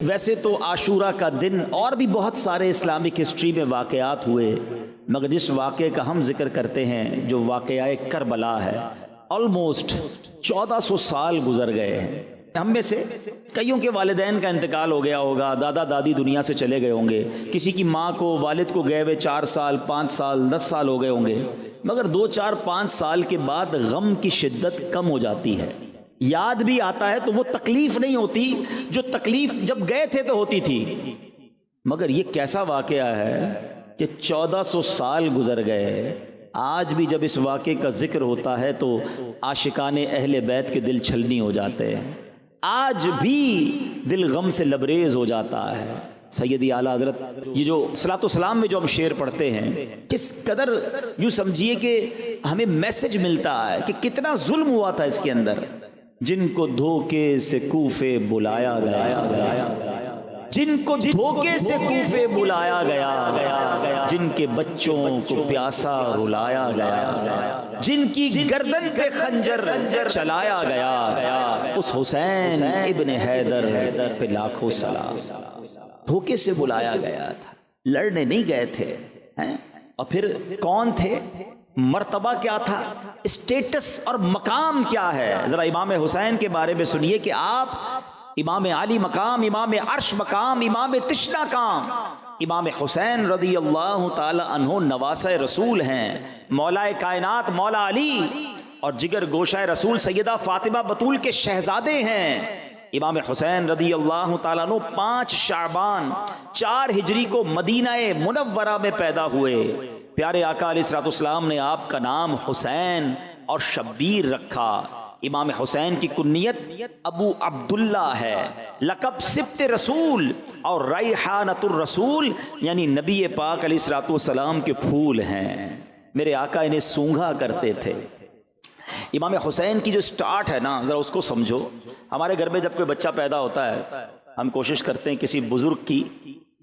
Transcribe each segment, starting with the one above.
ویسے تو عاشورہ کا دن اور بھی بہت سارے اسلامک ہسٹری میں واقعات ہوئے، مگر جس واقعے کا ہم ذکر کرتے ہیں جو واقعہ کربلا ہے، آلموسٹ 1400 سال گزر گئے ہیں۔ ہم میں سے کئیوں کے والدین کا انتقال ہو گیا ہوگا، دادا دادی دنیا سے چلے گئے ہوں گے، کسی کی ماں کو والد کو گئے ہوئے 4 سال 5 سال 10 سال ہو گئے ہوں گے، مگر 2 4 5 سال کے بعد غم کی شدت کم ہو جاتی ہے، یاد بھی آتا ہے تو وہ تکلیف نہیں ہوتی جو تکلیف جب گئے تھے تو ہوتی تھی۔ مگر یہ کیسا واقعہ ہے کہ 1400 سال گزر گئے، آج بھی جب اس واقعے کا ذکر ہوتا ہے تو عاشقان اہل بیت کے دل چھلنی ہو جاتے ہیں، آج بھی دل غم سے لبریز ہو جاتا ہے۔ سیدی اعلیٰ حضرت یہ جو صلاۃ والسلام میں جو ہم شعر پڑھتے ہیں، کس قدر یوں سمجھیے کہ ہمیں میسج ملتا ہے کہ کتنا ظلم ہوا تھا اس کے اندر۔ جن کو دھوکے سے کوفے بلایا گیا، جن کو دھوکے سے کوفے بلایا گیا، جن کے بچوں کو پیاسا رلایا گیا، جن کی گردن پہ خنجر چلایا گیا، اس حسین ابن حیدر پہ لاکھوں سلام۔ دھوکے سے بلایا گیا تھا، لڑنے نہیں گئے تھے، اور پھر کون تھے، مرتبہ کیا تھا، اسٹیٹس اور مقام کیا ہے۔ ذرا امام حسین کے بارے میں سنیے کہ آپ امام عالی مقام، امام عرش مقام، امام تشنا کام، امام حسین رضی اللہ تعالی عنہ نواسہ رسول ہیں، مولا کائنات مولا علی اور جگر گوشہ رسول سیدہ فاطمہ بطول کے شہزادے ہیں۔ امام حسین رضی اللہ تعالیٰ عنہ 5 شعبان 4 ہجری کو مدینہ منورہ میں پیدا ہوئے۔ پیارے آقا علیہ الصلوۃ والسلام نے آپ کا نام حسین اور شبیر رکھا۔ امام حسین کی کنیت ابو عبداللہ ہے، لقب سبط رسول اور ریحانۃ الرسول، یعنی نبی پاک علیہ الصلوۃ والسلام کے پھول ہیں۔ میرے آقا انہیں سونگھا کرتے تھے۔ امام حسین کی جو سٹارٹ ہے نا، ذرا اس کو سمجھو۔ ہمارے گھر میں جب کوئی بچہ پیدا ہوتا ہے، ہم کوشش کرتے ہیں کسی بزرگ کی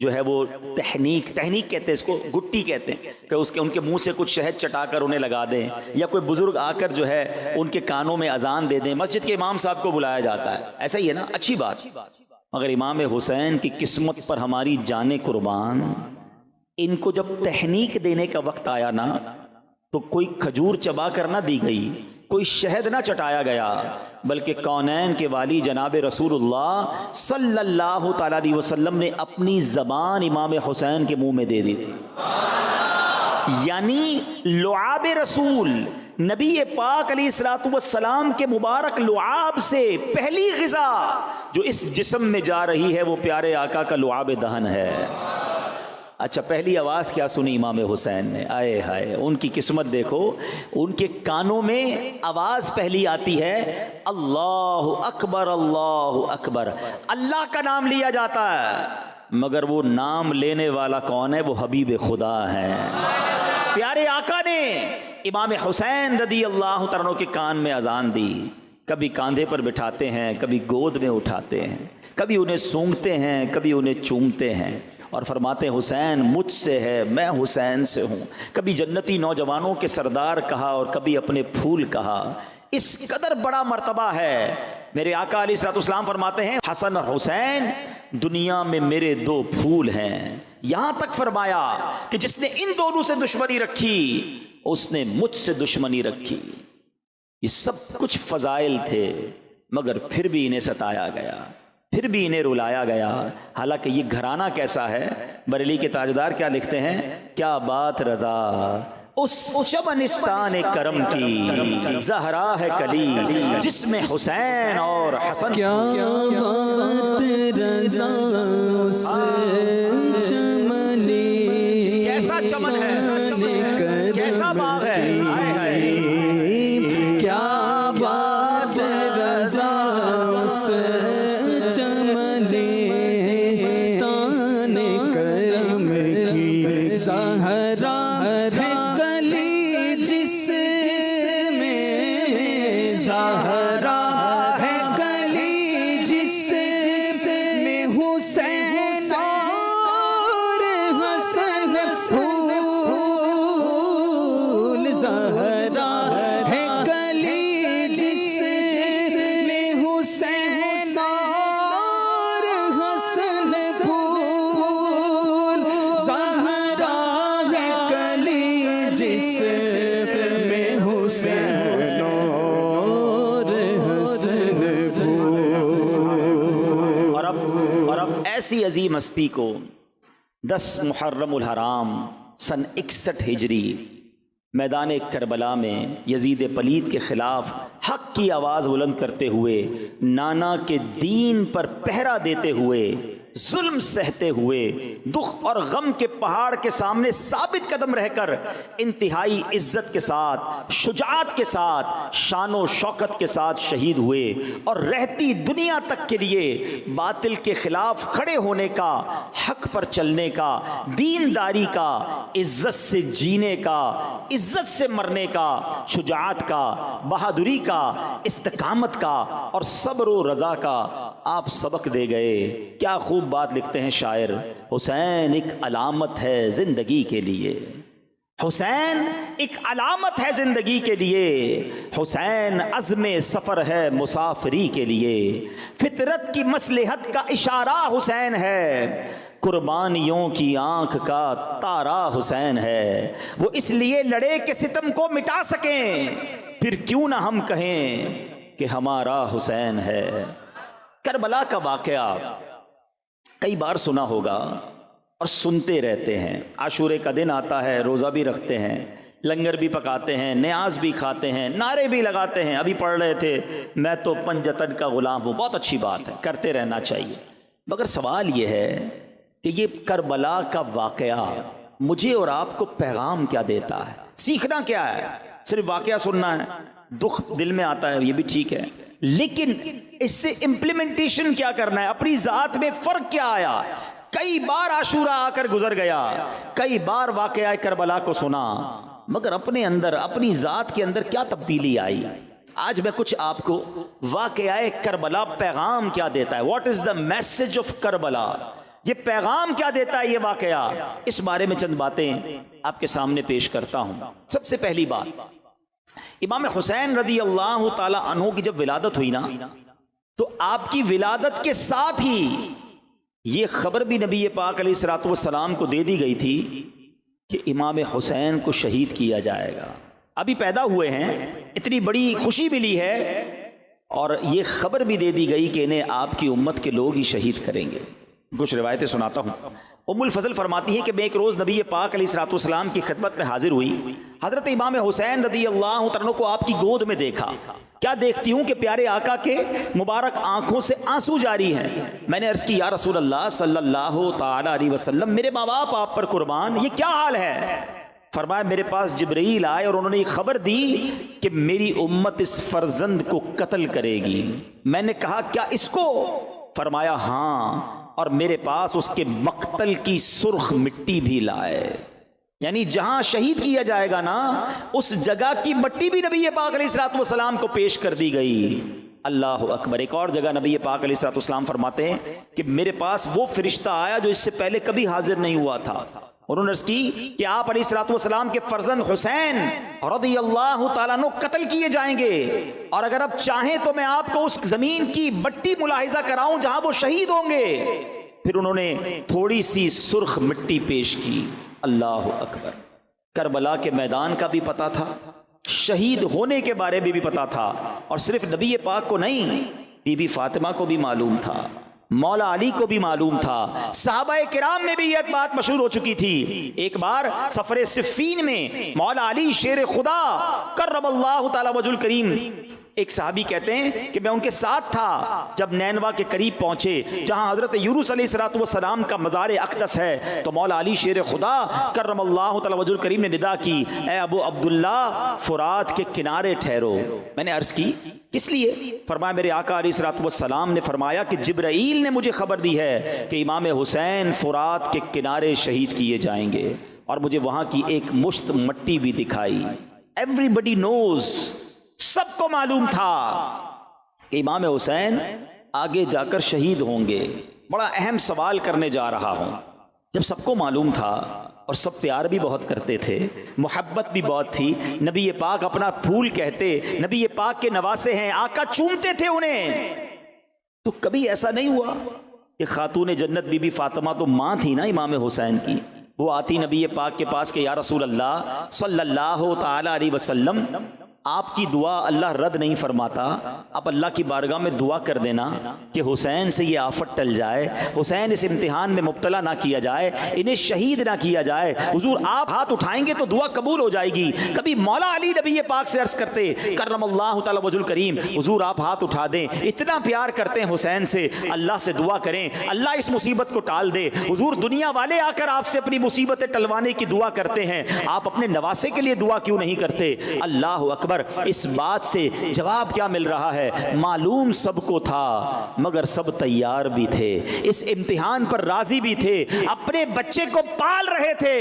جو ہے وہ تحنیک کہتے ہیں اس کو، گٹی کہتے ہیں، کہ ان کے منہ سے کچھ شہد چٹا کر انہیں لگا دیں، یا کوئی بزرگ آ کر جو ہے ان کے کانوں میں اذان دے دیں۔ مسجد کے امام صاحب کو بلایا جاتا ہے، ایسا ہی ہے نا، اچھی بات۔ مگر امام حسین کی قسمت پر ہماری جانیں قربان، ان کو جب تحنیک دینے کا وقت آیا نا تو کوئی کھجور چبا کر نہ دی گئی، کوئی شہد نہ چٹایا گیا، بلکہ کونین کے والی جناب رسول اللہ صلی اللہ تعالیٰ علیہ وسلم نے اپنی زبان امام حسین کے منہ میں دے دی تھی۔ یعنی لعاب رسول نبی پاک علیہ الصلوۃ والسلام کے مبارک لعاب سے پہلی غذا جو اس جسم میں جا رہی ہے وہ پیارے آقا کا لعاب دہن ہے۔ اچھا، پہلی آواز کیا سنی امام حسین نے؟ آئے ہائے، ان کی قسمت دیکھو، ان کے کانوں میں آواز پہلی آتی ہے اللہ اکبر اللہ اکبر، اللہ کا نام لیا جاتا ہے، مگر وہ نام لینے والا کون ہے؟ وہ حبیب خدا ہے۔ پیارے آقا نے امام حسین رضی اللہ تعالیٰ عنہ کے کان میں اذان دی، کبھی کاندھے پر بٹھاتے ہیں، کبھی گود میں اٹھاتے ہیں، کبھی انہیں سونگتے ہیں، کبھی انہیں چومتے ہیں، اور فرماتے ہیں حسین مجھ سے ہے، میں حسین سے ہوں۔ کبھی جنتی نوجوانوں کے سردار کہا اور کبھی اپنے پھول کہا۔ اس قدر بڑا مرتبہ ہے۔ میرے آقا علیہ الصلوۃ والسلام فرماتے ہیں حسن اور حسین دنیا میں میرے 2 پھول ہیں، یہاں تک فرمایا کہ جس نے ان دونوں سے دشمنی رکھی اس نے مجھ سے دشمنی رکھی۔ یہ سب کچھ فضائل تھے، مگر پھر بھی انہیں ستایا گیا، پھر بھی انہیں رلایا گیا۔ حالانکہ یہ گھرانہ کیسا ہے، بریلی کے تاجدار کیا لکھتے ہیں، کیا بات رضا اس شبنستان کرم کی، زہرا ہے کلی جس میں حسین اور حسن۔ کیا بات رضا اس چمن، کیسا چمن ہے، کیسا باغ ہے، کیا بات رضا اس چمن تان کرم کی، زہرا ہے کلی جس میں، زہرا ہے کلی جس میں حسین اور حسن پھول، زہرا ہے کلی جس میں حسین اور حسن ایسی عظیم ہستی کو 10 محرم الحرام سن 61 ہجری میدان کربلا میں یزید پلید کے خلاف حق کی آواز بلند کرتے ہوئے، نانا کے دین پر پہرا دیتے ہوئے، ظلم سہتے ہوئے، دکھ اور غم کے پہاڑ کے سامنے ثابت قدم رہ کر انتہائی عزت کے ساتھ، شجاعت کے ساتھ، شان و شوکت کے ساتھ شہید ہوئے، اور رہتی دنیا تک کے لیے باطل کے خلاف کھڑے ہونے کا، حق پر چلنے کا، دینداری کا، عزت سے جینے کا، عزت سے مرنے کا، شجاعت کا، بہادری کا، استقامت کا اور صبر و رضا کا آپ سبق دے گئے۔ کیا خوب بات لکھتے ہیں شاعر، حسین ایک علامت ہے زندگی کے لیے، حسین ایک علامت ہے زندگی کے لیے، حسین عزم سفر ہے مسافری کے لیے، فطرت کی مصلحت کا اشارہ حسین ہے، قربانیوں کی آنکھ کا تارا حسین ہے، وہ اس لیے لڑے کہ ستم کو مٹا سکیں، پھر کیوں نہ ہم کہیں کہ ہمارا حسین ہے۔ کربلا کا واقعہ کئی بار سنا ہوگا اور سنتے رہتے ہیں۔ عاشورے کا دن آتا ہے، روزہ بھی رکھتے ہیں، لنگر بھی پکاتے ہیں، نیاز بھی کھاتے ہیں، نعرے بھی لگاتے ہیں۔ ابھی پڑھ رہے تھے میں تو پنجتن کا غلام ہوں، بہت اچھی بات ہے، کرتے رہنا چاہیے، مگر سوال یہ ہے کہ یہ کربلا کا واقعہ مجھے اور آپ کو پیغام کیا دیتا ہے؟ سیکھنا کیا ہے؟ صرف واقعہ سننا ہے، دکھ دل میں آتا ہے، یہ بھی ٹھیک ہے، لیکن اس سے امپلیمنٹیشن کیا کرنا ہے؟ اپنی ذات میں فرق کیا آیا؟ کئی بار عاشورہ آ کر گزر گیا، کئی بار واقعہ کربلا کو سنا، مگر اپنے اندر، اپنی ذات کے اندر کیا تبدیلی آئی؟ آج میں کچھ آپ کو واقعہ کربلا پیغام کیا دیتا ہے، what is the message of Karbala, یہ پیغام کیا دیتا ہے یہ واقعہ، اس بارے میں چند باتیں آپ کے سامنے پیش کرتا ہوں۔ سب سے پہلی بات، امام حسین رضی اللہ تعالی عنہ کی جب ولادت ہوئی نا، تو آپ کی ولادت کے ساتھ ہی یہ خبر بھی نبی پاک علیہ الصلوۃ والسلام کو دے دی گئی تھی کہ امام حسین کو شہید کیا جائے گا۔ ابھی پیدا ہوئے ہیں، اتنی بڑی خوشی ملی ہے، اور یہ خبر بھی دے دی گئی کہ انہیں آپ کی امت کے لوگ ہی شہید کریں گے۔ کچھ روایتیں سناتا ہوں۔ ام الفضل فرماتی ہے کہ میں ایک روز نبی پاک علیہ الصلوۃ والسلام کی خدمت میں حاضر ہوئی، حضرت امام حسین رضی اللہ عنہ کو آپ کی گود میں دیکھا، کیا دیکھتی ہوں کہ پیارے آقا کے مبارک آنکھوں سے آنسو جاری ہیں۔ میں نے عرض کی یا رسول اللہ صلی اللہ تعالی علیہ وسلم، میرے ماں باپ آپ پر قربان، یہ کیا حال ہے؟ فرمایا میرے پاس جبرائیل آئے اور انہوں نے یہ خبر دی کہ میری امت اس فرزند کو قتل کرے گی۔ میں نے کہا کیا اس کو؟ فرمایا ہاں، اور میرے پاس اس کے مقتل کی سرخ مٹی بھی لائے، یعنی جہاں شہید کیا جائے گا نا، اس جگہ کی مٹی بھی نبی پاک علیہ الصلوۃ والسلام کو پیش کر دی گئی۔ اللہ اکبر۔ ایک اور جگہ نبی پاک علیہ الصلوۃ والسلام فرماتے ہیں کہ میرے پاس وہ فرشتہ آیا جو اس سے پہلے کبھی حاضر نہیں ہوا تھا، اور انہوں نے عرض کی کہ آپ علیہ الصلوۃ والسلام کے فرزند حسین رضی اللہ تعالیٰ عنہ قتل کیے جائیں گے، اور اگر آپ چاہیں تو میں آپ کو اس زمین کی مٹی ملاحظہ کراؤں جہاں وہ شہید ہوں گے۔ پھر انہوں نے تھوڑی سی سرخ مٹی پیش کی۔ اللہ اکبر۔ کربلا کے میدان کا بھی پتا تھا، شہید ہونے کے بارے میں بھی پتا تھا، اور صرف نبی پاک کو نہیں، بی بی فاطمہ کو بھی معلوم تھا، مولا علی کو بھی معلوم تھا، صحابہ کرام میں بھی یہ بات مشہور ہو چکی تھی۔ ایک بار سفر صفین میں مولا علی شیر خدا کرم اللہ تعالی وجہ الکریم، ایک صحابی کہتے ہیں کہ میں ان کے ساتھ تھا جب نینوا کے قریب پہنچے جہاں حضرت یونس علیہ الصلوۃ والسلام کا مزار اقدس ہے، تو مولا علی شیر خدا کرم اللہ تعالی وجہ الکریم نے ندا کی، اے ابو عبداللہ فرات کے کنارے ٹھہرو۔ میں نے عرض کی کس لیے؟ فرمایا میرے آقا علیہ الصلوۃ والسلام نے فرمایا کہ جبرائیل نے مجھے خبر دی ہے کہ امام حسین فرات کے کنارے شہید کیے جائیں گے، اور مجھے وہاں کی ایک مشت مٹی بھی دکھائی۔ ایوری بڈی نوز، سب کو معلوم تھا کہ امام حسین آگے جا کر شہید ہوں گے۔ بڑا اہم سوال کرنے جا رہا ہوں۔ جب سب کو معلوم تھا اور سب پیار بھی بہت کرتے تھے، محبت بھی بہت تھی، نبی پاک اپنا پھول کہتے، نبی پاک کے نواسے ہیں، آقا چومتے تھے انہیں، تو کبھی ایسا نہیں ہوا کہ خاتون جنت بی بی فاطمہ تو ماں تھی نا امام حسین کی، وہ آتی نبی پاک کے پاس کہ یا رسول اللہ صلی اللہ تعالی علیہ وسلم، آپ کی دعا اللہ رد نہیں فرماتا. آپ اللہ کی بارگاہ میں دعا کر دینا کہ حسین سے یہ آفت ٹل جائے, حسین اس امتحان میں مبتلا نہ کیا جائے, انہیں شہید نہ کیا جائے. حضور آپ ہاتھ اٹھائیں گے تو دعا قبول ہو جائے گی. کبھی مولا علی نبی پاک سے عرض کرتے کرم اللہ تعالی وجہ الکریم, حضور آپ ہاتھ اٹھا دیں, اتنا پیار کرتے ہیں حسین سے, اللہ سے دعا کریں اللہ اس مصیبت کو ٹال دے. حضور دنیا والے آ کر آپ سے اپنی مصیبتیں ٹلوانے کی دعا کرتے ہیں, آپ اپنے نواسے کے لیے دعا کیوں نہیں کرتے؟ اللہ اکبر. اس بات سے جواب کیا مل رہا ہے؟ معلوم سب کو تھا مگر سب تیار بھی تھے, اس امتحان پر راضی بھی تھے, اپنے بچے کو پال رہے تھے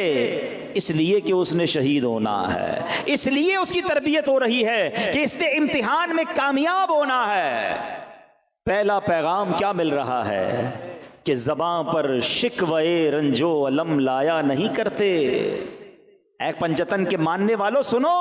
اس لیے کہ اس نے شہید ہونا ہے, اس لیے اس کی تربیت ہو رہی ہے کہ اس نے امتحان میں کامیاب ہونا ہے. پہلا پیغام کیا مل رہا ہے کہ زباں پر شکوے رنجو علم لایا نہیں کرتے. اے پنجتن کے ماننے والوں سنو,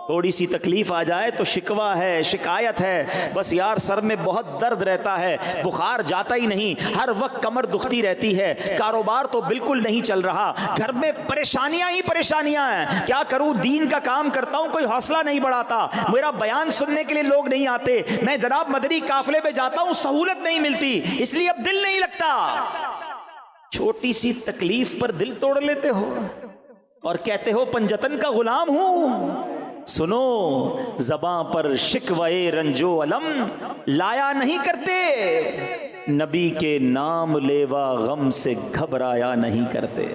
تھوڑی سی تکلیف آ جائے تو شکوہ ہے, شکایت ہے, بس یار سر میں بہت درد رہتا ہے, بخار جاتا ہی نہیں, ہر وقت کمر دکھتی رہتی ہے, کاروبار تو بالکل نہیں چل رہا, گھر میں پریشانیاں ہی پریشانیاں ہیں, کیا کروں, دین کا کام کرتا ہوں کوئی حوصلہ نہیں بڑھاتا, میرا بیان سننے کے لیے لوگ نہیں آتے, میں جناب مدنی قافلے میں جاتا ہوں سہولت نہیں ملتی, اس لیے اب دل نہیں لگتا. چھوٹی سی تکلیف پر دل توڑ لیتے ہو اور کہتے ہو پنجتن کا غلام ہوں. سنو, زباں پر شکوے رنجو علم لایا نہیں کرتے, نبی کے نام لیوا غم سے گھبرایا نہیں کرتے.